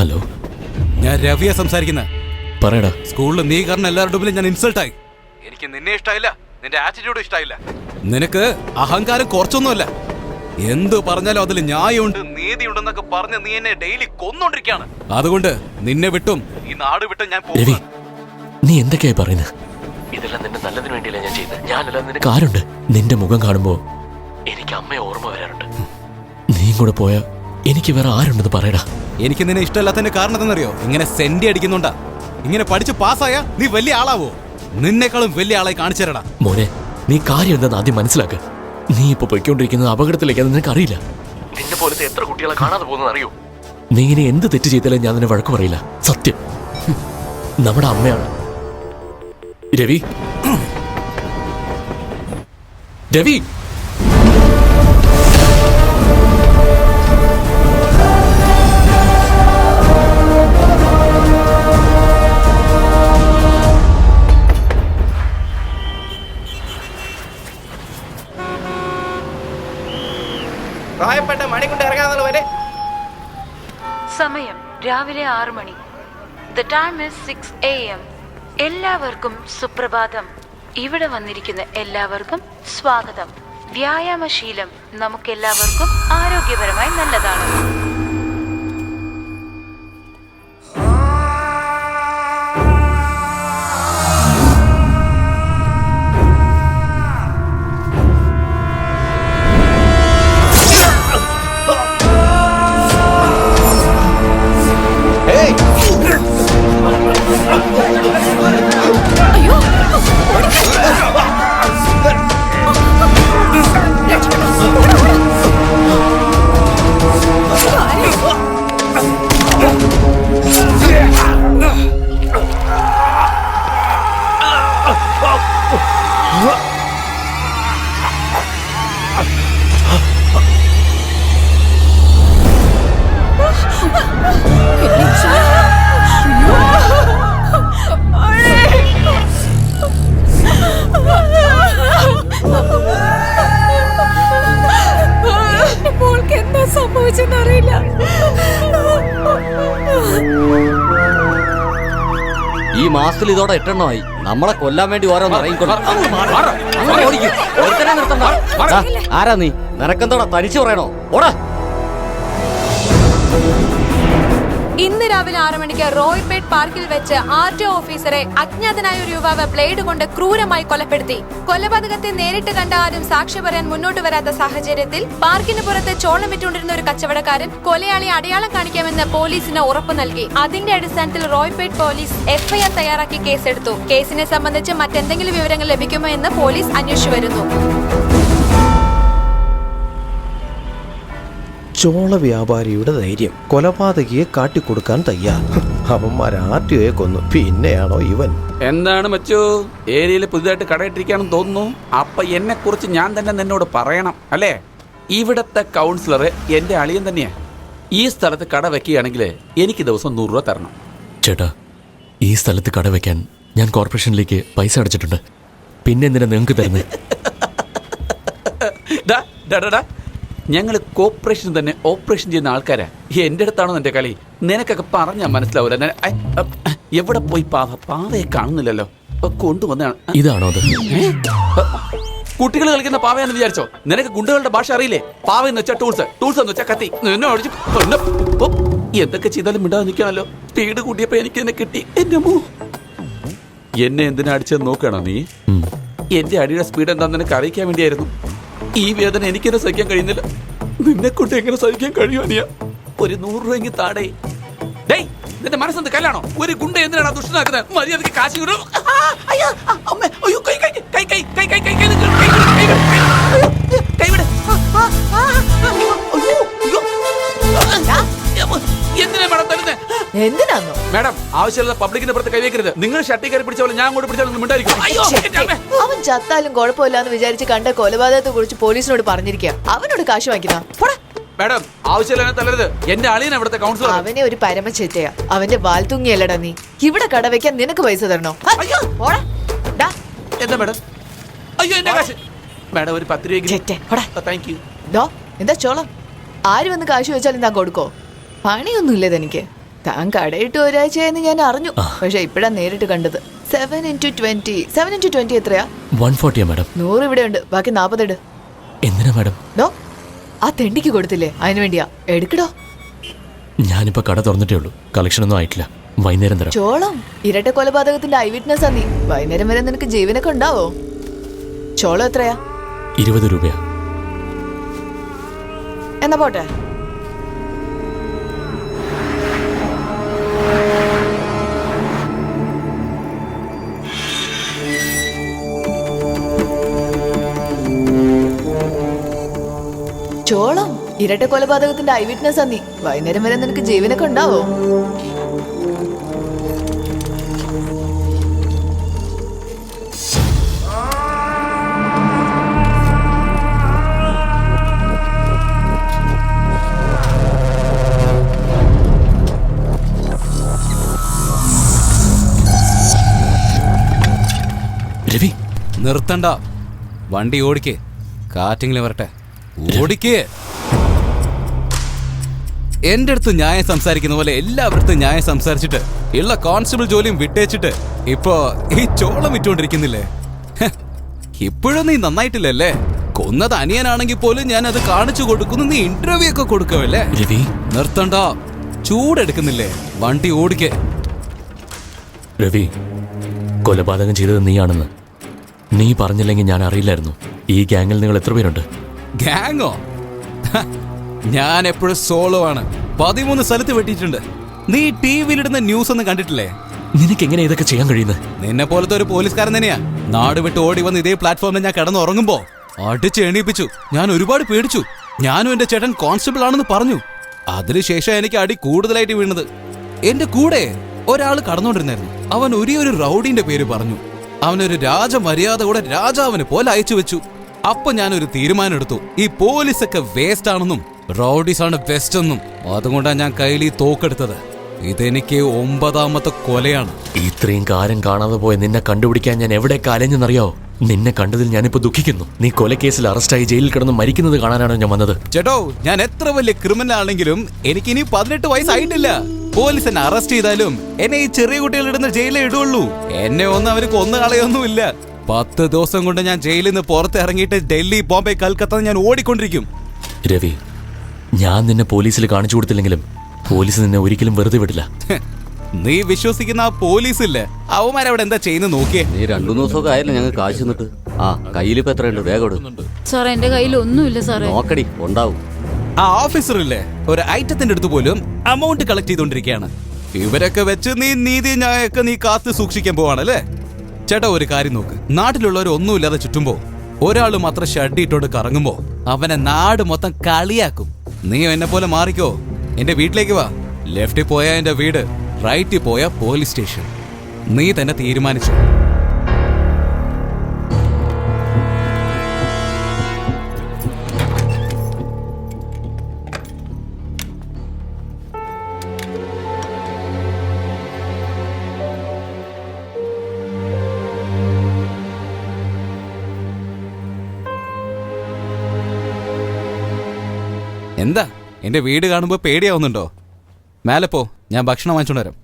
Hello, ഞാൻ രവിയെ സംസാരിക്കുന്നത്. പറയടാ. സ്കൂളിൽ നീ കാരണം എല്ലാവരുടെ മുമ്പിലും ഞാൻ ഇൻസൾട്ടായി. എനിക്ക് നിന്നെ ഇഷ്ടമായില്ല, നിന്റെ ആറ്റിറ്റ്യൂഡ് ഇഷ്ടമായില്ല. നിനക്ക് അഹങ്കാരം കുറച്ചൊന്നുമല്ല. എന്ത് പറഞ്ഞാലും അതിൽ ന്യായമുണ്ട്, നീതിയുണ്ടെന്നൊക്കെ പറഞ്ഞ് നീ എന്നെ ഡെയിലി കൊന്നോണ്ടിരിക്കുകയാണ്. അതുകൊണ്ട് നിന്നെ വിട്ടും ഈ നാട് വിട്ടും ഞാൻ രവി, നീ എന്തൊക്കെയായി പറയുന്നത്? ഇതെല്ലാം നിന്റെ നല്ലതിന് വേണ്ടിയല്ല ഞാൻ ചെയ്തത്. ഞാനല്ല, നിനക്ക് ആരുണ്ട്? നിന്റെ മുഖം കാണുമ്പോ എനിക്ക് അമ്മയെ ഓർമ്മ വരാറുണ്ട്. നീയും കൂടെ പോയാ എനിക്ക് വേറെ ആരുണ്ടെന്ന് പറയടാ. എനിക്ക് നിന്നെ ഇഷ്ടമല്ലാത്തതിന്റെ കാരണം എന്തെന്നറിയോ? ഇങ്ങനെ സെന്റി അടിക്കുന്നുണ്ടാ. ഇങ്ങനെ പഠിച്ച് പാസ്സായാ നീ വലിയ ആളാവോ? നിന്നെക്കാളും വലിയ ആളായി കാണിച്ചു തരടാ. മോനെ, നീ കാര്യം എന്താന്ന് ആദ്യം മനസ്സിലാക്കുക. നീ ഇപ്പൊ പൊയ്ക്കൊണ്ടിരിക്കുന്നത് അപകടത്തിലേക്കാന്ന് നിനക്കറിയില്ല. നിന്നെ പോലത്തെ എത്ര കുട്ടികളെ കാണാതെ പോകുന്നത് അറിയോ? നീ ഇനി എന്ത് തെറ്റ് ചെയ്താലും ഞാൻ നിന്നെ വഴക്ക് പറയില്ല. സത്യം. നമ്മുടെ അമ്മയാണ്. രവി, രവി, സമയം രാവിലെ 6 മണി. The time is 6 AM. എല്ലാവർക്കും സുപ്രഭാതം. ഇവിടെ വന്നിരിക്കുന്ന എല്ലാവർക്കും സ്വാഗതം. വ്യായാമശീലം നമുക്കെല്ലാവർക്കും ആരോഗ്യപരമായി നല്ലതാണ്. സംഭവിച്ചെന്നറിയില്ല. ഈ മാസത്തിൽ ഇതോടെ 8 എണ്ണമായി. നമ്മളെ കൊല്ലാൻ വേണ്ടി ഓരോന്ന് ഇറങ്ങിക്കൊള്ളു. ആരാ നീ? നിനക്കെന്തോടാ തനിച്ചു പറയണോ? ഓടാ. ഇന്ന് രാവിലെ 6 മണിക്ക് റോയ്പേട്ട് പാർക്കിൽ വെച്ച് RTO ഓഫീസറെ അജ്ഞാതനായ ഒരു യുവാവ് ബ്ലേഡ് കൊണ്ട് ക്രൂരമായി കൊലപ്പെടുത്തി. കൊലപാതകത്തെ നേരിട്ട് കണ്ട ആരും സാക്ഷി പറയാൻ മുന്നോട്ട് വരാത്ത സാഹചര്യത്തിൽ പാർക്കിന് പുറത്ത് ചോളമിട്ടുകൊണ്ടിരുന്ന ഒരു കച്ചവടക്കാരൻ കൊലയാളി അടയാളം കാണിക്കാമെന്ന് പോലീസിന് ഉറപ്പ് നൽകി. അതിന്റെ അടിസ്ഥാനത്തിൽ റോയ്പേട്ട് പോലീസ് FIR തയ്യാറാക്കി കേസെടുത്തു. കേസിനെ സംബന്ധിച്ച് മറ്റെന്തെങ്കിലും വിവരങ്ങൾ ലഭിക്കുമോ എന്ന് പോലീസ് അന്വേഷിച്ചു വരുന്നു. ചോള വ്യാപാരിയുടെ ധൈര്യം. കൊലപാതകിയെ കാട്ടിക്കൊടുക്കാൻ തയ്യാർ. അവന്മാർ RTOയെ കൊന്നു. പിന്നെയാണോ ഇവൻ? എന്താണ് മച്ചു, ഏരിയയിൽ പുതുതായിട്ട് കടയിട്ടിരിക്കാണെന്ന് തോന്നുന്നു. അപ്പൊ എന്നെ കുറിച്ച് ഞാൻ തന്നെ നിന്നോട് പറയണം അല്ലേ? ഇവിടത്തെ കൗൺസിലർ എന്റെ അളിയൻ തന്നെയാ. ഈ സ്ഥലത്ത് കട വെക്കുകയാണെങ്കിൽ എനിക്ക് ദിവസം 100 രൂപ തരണം. ചേട്ടാ, ഈ സ്ഥലത്ത് കട വെക്കാൻ ഞാൻ കോർപ്പറേഷനിലേക്ക് പൈസ അടച്ചിട്ടുണ്ട്. പിന്നെ എന്തിനാ നിങ്ങൾക്ക് തരുന്നത്? ഞങ്ങൾ കോർപ്പറേഷൻ തന്നെ ഓപ്പറേഷൻ ചെയ്യുന്ന ആൾക്കാരാ. എൻ്റെ അടുത്താണോ നിന്റെ കളി? നിനക്കൊക്കെ പറഞ്ഞാൽ മനസ്സിലാവൂല. എവിടെ പോയി പാവയെ കാണുന്നില്ലല്ലോ. കൊണ്ടുവന്നാണ്. ഇതാണോ അത്? കുട്ടികൾ കളിക്കുന്ന പാവയാണെന്ന് വിചാരിച്ചോ? നിനക്ക് ഗുണ്ടകളുടെ ഭാഷ അറിയില്ലേ? പാവയെന്ന് വെച്ചാൽ ടൂൾസ് എന്ന് വെച്ചാൽ കത്തി. എന്തൊക്കെ ചെയ്താലും മിണ്ടാതെ നിൽക്കാണല്ലോ. സ്പീഡ് കൂട്ടിയപ്പോ എനിക്ക് എന്നെ കിട്ടി. എന്നെ എന്തിനാ അടിച്ചെന്ന് നോക്കണോ നീ? എന്റെ അടിയുടെ സ്പീഡ് എന്താന്ന് നിനക്ക് അറിയിക്കാൻ വേണ്ടിയായിരുന്നു. ഈ വേദന എനിക്കെന്നെ സഹിക്കാൻ കഴിയുന്നില്ല. നിന്നെ കൊണ്ട് എങ്ങനെ സഹിക്കാൻ കഴിയുമോ? നീ ഒരു 100 രൂപ താടേ. ഡേയ്, നിന്റെ മനസ്സെന്ത് കല്ലാണോ? ഒരു ഗുണ്ട എന്തിനാണ് ദുഷ്ടനാക്കുന്നത്? മര്യാദക്ക് കാശ് എന്തിനാ മേഡം തരുന്നേ? എന്തിനാന്നോ? മേഡം, ആവശ്യമുള്ള പബ്ലിക്കിന്റെ പുറത്ത് കൈവയ്ക്കരുത്. നിങ്ങൾ ഷട്ടി കയറി പിടിച്ച പോലെ ഞാൻ അങ്ങോട്ട് പിടിച്ചാൽ നിങ്ങൾ മിണ്ടായിരിക്കും. അവൻ ചത്താലും കുഴപ്പമില്ലാന്ന് വിചാരിച്ച് കണ്ട കൊലപാതകത്തെ കുറിച്ച് പോലീസിനോട് പറഞ്ഞിരിക്കുക. അവനോട് കാശ് വാങ്ങിക്കുന്ന മേഡം, ആവശ്യമില്ല തല്ലരുത്. എന്റെ അളിയൻ ഇവിടുത്തെ കൗൺസിലർ. അവനെ ഒരു പരമചേറ്റയാ. അവന്റെ വാൽ തൂങ്ങിയല്ലടാ നീ. ഇവിടെ കട വെക്കാൻ നിനക്ക് പൈസ തരണോ? എന്താ മേഡം? അയ്യോ, എന്റെ കാശ്. മേഡം, ഒരു 10 രൂപ. Thank you. എന്താ ചോളം? ആര് വന്ന് കാശ് വെച്ചാലും താൻ കൊടുക്കോ? പണിയൊന്നുമില്ലേ തനിക്ക്? താൻ കടയിട്ട് ഒരാഴ്ചയായെന്ന് ഞാൻ അറിഞ്ഞു. പക്ഷെ ഇപ്പഴാ നേരിട്ട് കണ്ടത്. 7x20 7x20 എത്രയാ? 140 മാഡം. 100 ഇവിടെ ഉണ്ട്, ബാക്കി 40 ഇട്. എന്തിനാ മാഡം? ഡോ, ആ തെണ്ടിക്ക് കൊടുത്തില്ലേ, അതിനു വേണ്ടിയാ. എടുക്കടോ. ഞാനിപ്പോ കട തുറന്നിട്ടേ ഉള്ളൂ, കളക്ഷൻ ഒന്നും ആയിട്ടില്ല. വൈകുന്നേരം തരാം. ചോളം, ഇരട്ട കൊലപാതകത്തിന്റെ ഐ വിറ്റ്നസ് ആ നീ. വൈകുന്നേരം വരെ നിനക്ക് ജീവനൊക്കെ ഉണ്ടാവോ? ചോളം എത്രയാ? 20 രൂപയാ. എന്നാ പോട്ടെ. ചോളം, ഇരട്ട കൊലപാതകത്തിന്റെ ഐ വിറ്റ്നസ് ആ നീ. വൈകുന്നേരം വരെ നിനക്ക് ജീവനൊക്കെ ഉണ്ടാവോ? രവി, നിർത്തണ്ട, വണ്ടി ഓടിക്കേ. കാറ്റിങ്ങിൽ വരട്ടെ, ഓടിക്കേ. എന്റെ അടുത്ത് ന്യായം സംസാരിക്കുന്ന പോലെ എല്ലാവരുടെ ന്യായം സംസാരിച്ചിട്ട് ഉള്ള കോൺസ്റ്റബിൾ ജോലിയും വിട്ടേച്ചിട്ട് ഇപ്പൊ ഈ ചോളം വിറ്റുകൊണ്ടിരിക്കുന്നില്ലേ? ഇപ്പോഴും നീ നന്നായിട്ടില്ലല്ലേ? കൊന്നത് അനിയനാണെങ്കിൽ പോലും ഞാൻ അത് കാണിച്ചു കൊടുക്കുന്നു. നീ ഇന്റർവ്യൂ ഒക്കെ കൊടുക്കുമല്ലേ? രവി, നിർത്തണ്ട, ചൂടെടുക്കുന്നില്ലേ? വണ്ടി ഓടിക്കേ. രവി, കൊലപാതകം ചെയ്തത് നീയാണെന്ന് നീ പറഞ്ഞില്ലെങ്കിൽ ഞാൻ അറിയില്ലായിരുന്നു. ഈ ഗ്യാങ്ങിൽ നിങ്ങൾ എത്ര പേരുണ്ട്? ഗാങ്ങോ? ഞാൻ എപ്പോഴും സോളോ ആണ്. 13 സ്ഥലത്ത് വെട്ടിയിട്ടുണ്ട്. നീ ടിവിയിലിടുന്ന ന്യൂസ് ഒന്നും കണ്ടിട്ടില്ലേ? നിനക്ക് എങ്ങനെ ഇതൊക്കെ ചെയ്യാൻ കഴിയുന്നത്? നിന്നെ പോലത്തെ ഒരു പോലീസുകാരൻ തന്നെയാ. നാട് വിട്ട് ഓടി വന്ന് ഇതേ പ്ലാറ്റ്ഫോമിൽ ഞാൻ കിടന്നുറങ്ങുമ്പോ അടിച്ച് എണീപ്പിച്ചു. ഞാൻ ഒരുപാട് പേടിച്ചു. ഞാനും എന്റെ ചേട്ടൻ കോൺസ്റ്റബിൾ ആണെന്ന് പറഞ്ഞു. അതിനുശേഷം എനിക്ക് അടി കൂടുതലായിട്ട് വീണത്. എന്റെ കൂടെ ഒരാൾ കടന്നുകൊണ്ടിരുന്നായിരുന്നു. അവൻ ഒരു റൗഡിന്റെ പേര് പറഞ്ഞു. അവനൊരു രാജമര്യാദ കൂടെ രാജാവിനെ പോലെ അയച്ചു വെച്ചു. അപ്പൊ ഞാനൊരു തീരുമാനം എടുത്തു, ഈ പോലീസൊക്കെ വേസ്റ്റ് ആണെന്നും റൗഡീസ് ആണ് ബെസ്റ്റ് എന്നും. അതുകൊണ്ടാണ് ഞാൻ കയ്യിൽ ഈ തോക്കെടുത്തത്. ഇതെനിക്ക് 9ാമത്തെ കൊലയാണ്. ഇത്രയും കാര്യം കാണാതെ പോയ നിന്നെ കണ്ടുപിടിക്കാൻ ഞാൻ എവിടെയൊക്കെ അലഞ്ഞെന്നറിയോ? നിന്നെ കണ്ടതിൽ ഞാനിപ്പോ ദുഃഖിക്കുന്നു. നീ കൊലക്കേസിൽ അറസ്റ്റായി ജയിലിൽ കിടന്ന് മരിക്കുന്നത് കാണാനാണ് ഞാൻ വന്നത്. ചേട്ടോ, ഞാൻ എത്ര വലിയ ക്രിമിനൽ ആണെങ്കിലും എനിക്കിനി 18 വയസ്സായിട്ടില്ല. പോലീസ് എന്നെ അറസ്റ്റ് ചെയ്താലും എന്നെ ഈ ചെറിയ കുട്ടികൾ ഇടുന്ന ജയിലിൽ ഇടുള്ളൂ. എന്നെ ഒന്നും അവർ കൊന്നു കളയൊന്നുമില്ല. 10 ദിവസം കൊണ്ട് ഞാൻ ജയിലിൽ നിന്ന് പുറത്ത് ഇറങ്ങിയിട്ട് ഡൽഹി, ബോംബെ, കൽക്കത്ത ഞാൻ ഓടിക്കൊണ്ടിരിക്കും. രവി, ഞാൻ നിന്നെ പോലീസിൽ കാണിച്ചു കൊടുത്തില്ലെങ്കിലും പോലീസ് നിന്നെ ഒരിക്കലും വെറുതെ വിടില്ല. നീ വിശ്വസിക്കുന്ന ആ പോലീസ് ഇല്ലേ, അവന്മാരവിടെ എന്താ ചെയ്യുന്നത് നോക്കിയേ. നീ 2 ദിവസമൊക്കെ ആയില്ലേ ഞങ്ങൾ കാശ് തന്നിട്ട്? ആ, കയ്യിലിപ്പോ എത്രയുണ്ട്? വേഗം സാറേ, എന്റെ കയ്യിൽ ഒന്നുമില്ല സാറേ. നോക്കടി, ഉണ്ടാവും. ആ ഓഫീസർ ഇല്ലേ, ഒരു ഐറ്റത്തിന്റെ അടുത്ത് പോലും അമൗണ്ട് കളക്ട് ചെയ്തോണ്ടിരിക്കുകയാണ്. ഇവരൊക്കെ വെച്ച് നീ നീതി ന്യായമൊക്കെ നീ കാത്തു സൂക്ഷിക്കാൻ പോവാണല്ലേ? ചേട്ടാ, ഒരു കാര്യം നോക്ക്. നാട്ടിലുള്ളവർ ഒന്നുമില്ലാതെ ചുറ്റുമ്പോ ഒരാൾ മാത്രം ഷഡ്ഡിട്ടോട് കറങ്ങുമ്പോ അവനെ നാട് മൊത്തം കളിയാക്കും. നീ എന്നെ പോലെ മാറിക്കോ. എന്റെ വീട്ടിലേക്ക് വാ. ലെഫ്റ്റിൽ പോയാ എന്റെ വീട്, റൈറ്റിൽ പോയാ പോലീസ് സ്റ്റേഷൻ. നീ തന്നെ തീരുമാനിച്ചു. എന്താ, എന്റെ വീട് കാണുമ്പോ പേടിയാവുന്നുണ്ടോ? മേലെ പോ, ഞാൻ ഭക്ഷണം വാങ്ങിച്ചോണ്ട് വരാം.